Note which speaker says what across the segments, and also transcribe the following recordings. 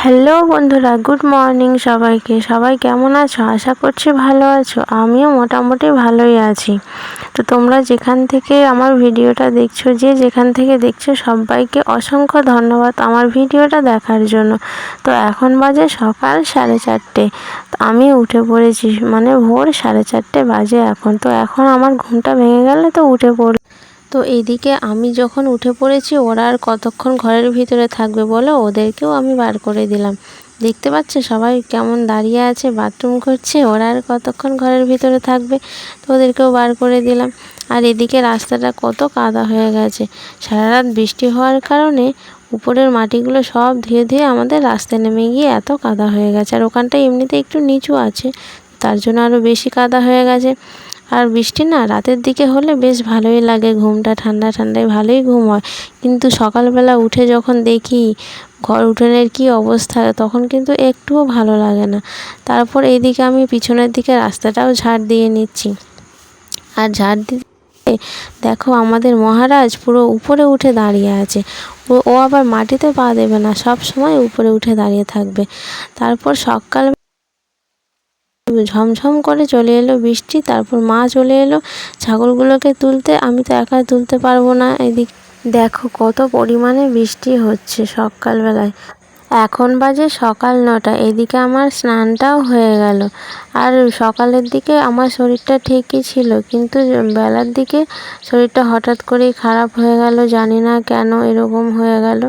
Speaker 1: Hello বন্ধুরা, good morning সবাইকে। সবাই কেমন আছো? আশা করছি ভালো আছো। আমিও মোটামুটি ভালোই আছি। তো তোমরা যেখান থেকে আমার ভিডিওটা দেখছো, যে যেখান থেকে দেখছো, সবাইকে অসংখ্য ধন্যবাদ আমার ভিডিওটা দেখার জন্য। তো এখন বাজে সকাল 4:30। তো আমি উঠে পড়েছি, মানে ভোর 4:30 বাজে এখন। তো এখন আমার ঘুমটা ভেঙে গেলে তো উঠে পড়ি। তো এইদিকে আমি যখন উঠে পড়েছি, ওরা আর কতক্ষণ ঘরের ভিতরে থাকবে বলো, ওদেরকেও আমি বার করে দিলাম। দেখতে পাচ্ছ সবাই কেমন দাঁড়িয়ে আছে, বাথরুম করছে। ওরা আর কতক্ষণ ঘরের ভিতরে থাকবে, তো ওদেরকেও বার করে দিলাম। আর এদিকে রাস্তাটা কত কাদা হয়ে গেছে, সারা রাত বৃষ্টি হওয়ার কারণে উপরের মাটিগুলো সব ধুয়ে ধুয়ে আমাদের রাস্তায় নেমে গিয়ে এত কাদা হয়ে গেছে। আর ওখানটা এমনিতে একটু নিচু আছে, তার জন্য আরও বেশি কাদা হয়ে গেছে। আর বৃষ্টি না রাতের দিকে হলে বেশ ভালোই লাগে, ঘুমটা ঠান্ডা ঠান্ডায় ভালোই ঘুম হয়। কিন্তু সকালবেলা উঠে যখন দেখি ঘর উঠোনের কী অবস্থা, তখন কিন্তু একটুও ভালো লাগে না। তারপর এইদিকে আমি পিছনের দিকে রাস্তাটাও ঝাড় দিয়ে নিচ্ছি। আর ঝাড় দিতে দেখো আমাদের মহারাজ পুরো উপরে উঠে দাঁড়িয়ে আছে। ও আবার মাটিতে পা দেবে না, সব সময় উপরে উঠে দাঁড়িয়ে থাকবে। তারপর সকাল ঝমঝম করে চলে এলো বৃষ্টি। তারপর মা চলে এলো ছাগলগুলোকে তুলতে। আমি তো একা তুলতে পারবো না। এদিক দেখো কত পরিমাণে বৃষ্টি হচ্ছে সকালবেলায়। এখন বাজে সকাল 9টা। এদিকে আমার স্নানটাও হয়ে গেল। আর সকালের দিকে আমার শরীরটা ঠিকই ছিল, কিন্তু বেলার দিকে শরীরটা হঠাৎ করেই খারাপ হয়ে গেল। জানি না কেন এরকম হয়ে গেল।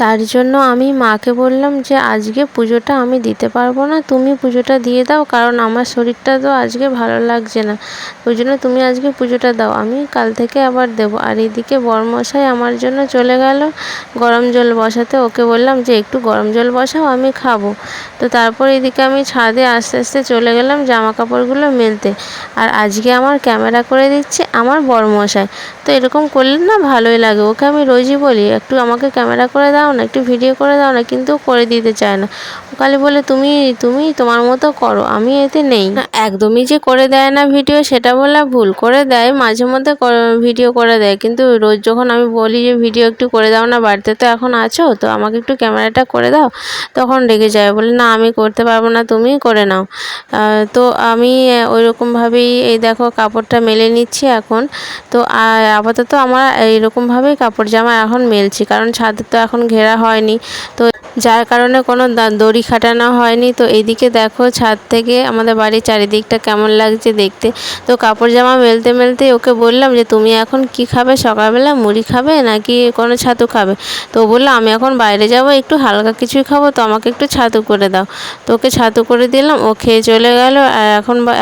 Speaker 1: তার জন্য আমি মাকে বললাম যে আজকে পুজোটা আমি দিতে পারবো না, তুমি পুজোটা দিয়ে দাও, কারণ আমার শরীরটা তো আজকে ভালো লাগছে না। ওই জন্য তুমি আজকে পুজোটা দাও, আমি কাল থেকে আবার দেবো। আর এদিকে বরমশাই আমার জন্য চলে গেল গরম জল বসাতে। ওকে বললাম যে একটু গরম জল বসাও, আমি খাবো। তো তারপর এদিকে আমি ছাদে আস্তে আস্তে চলে গেলাম জামা কাপড়গুলো মেলতে। আর আজকে আমার ক্যামেরা করে দিচ্ছে আমার বরমশাই। তো এরকম করলে না ভালোই লাগে। ওকে আমি রোজই বলি একটু আমাকে ক্যামেরা করে দাও না, একটু ভিডিও করে দাও না, কিন্তু করে দিতে চায় না। ও খালি বলে তুমি তুমি তোমার মতো করো, আমি এতে নেই। একদমই যে করে দেয় না ভিডিও সেটা বলা ভুল, করে দেয় মাঝে মধ্যে ভিডিও করে দেয়। কিন্তু রোজ যখন আমি বলি যে ভিডিও একটু করে দাও না, বাড়িতে তো এখন আছো, তো আমাকে একটু ক্যামেরাটা করে দাও, তখন রেগে যায়, বলে না আমি করতে পারবো না, তুমিই করে নাও। তো আমি ওইরকমভাবেই এই দেখো কাপড়টা মেলে নিচ্ছি এখন। তো আপাতত আমার এইরকমভাবেই কাপড় জামা এখন মেলছি, কারণ ছাদে তো এখন ঘেরা হয়নি, তো যার কারণে কোনো দড়ি খাটানো হয়নি। তো এইদিকে দেখো ছাদ থেকে আমাদের বাড়ির চারিদিকটা কেমন লাগছে দেখতে। তো কাপড় জামা মেলতে মেলতে ওকে বললাম যে তুমি এখন কি খাবে সকালবেলা, মুড়ি খাবে নাকি কোনো ছাতু খাবে? তো বললো আমি এখন বাইরে যাব, একটু হালকা কিছুই খাবো, তো আমাকে একটু ছাতু করে দাও। তো ওকে ছাতু করে দিলাম, ও খেয়ে চলে গেল। আর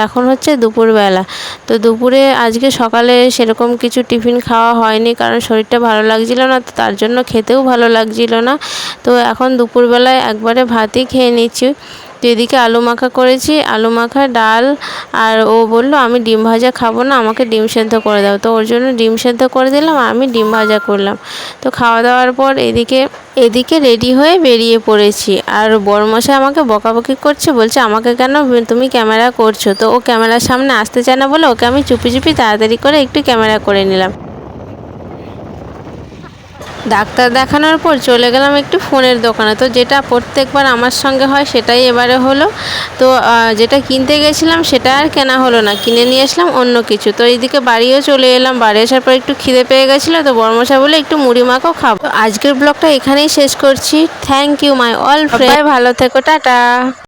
Speaker 1: এখন হচ্ছে দুপুরবেলা। তো দুপুরে আজকে সকালে সেরকম কিছু টিফিন খাওয়া হয়নি, কারণ শরীরটা ভালো লাগছিল না, তো তার জন্য খেতেও ভালো লাগছিল না। তো এখন দুপুরবেলায় একবারে ভাতই খেয়ে নিচ্ছি। তো এদিকে আলু মাখা করেছি, আলু মাখা, ডাল। আর ও বললো আমি ডিম ভাজা খাবো না, আমাকে ডিম সেদ্ধ করে দাও। তো ওর জন্য ডিম সেদ্ধ করে দিলাম, আর আমি ডিম ভাজা করলাম। তো খাওয়া দাওয়ার পর এদিকে রেডি হয়ে বেরিয়ে পড়েছি। আর বড়মশাই আমাকে বকাবকি করছে, বলছে আমাকে কেন তুমি ক্যামেরা করছো। তো ও ক্যামেরার সামনে আসতে চায় না বলে ওকে আমি চুপি চুপি তাড়াতাড়ি করে একটু ক্যামেরা করে নিলাম। ডাক্তার দেখানোর পর চলে গেলাম একটু ফোনের দোকানে। তো যেটা প্রত্যেকবার আমার সঙ্গে হয় সেটাই এবারে হলো। তো যেটা কিনতে গেছিলাম সেটা আর কেনা হলো না, কিনে নিয়ে আসলাম অন্য কিছু। তো এইদিকে বাড়িও চলে এলাম, বাড়ি আসার পর একটু খিদে পেয়ে গেছিলো, তো বড়মশাই বলে একটু মুড়ি মাখাও খাবো। আজকের ব্লগটা এখানেই শেষ করছি। Thank you my all friend, ভালো থেকো, টাটা।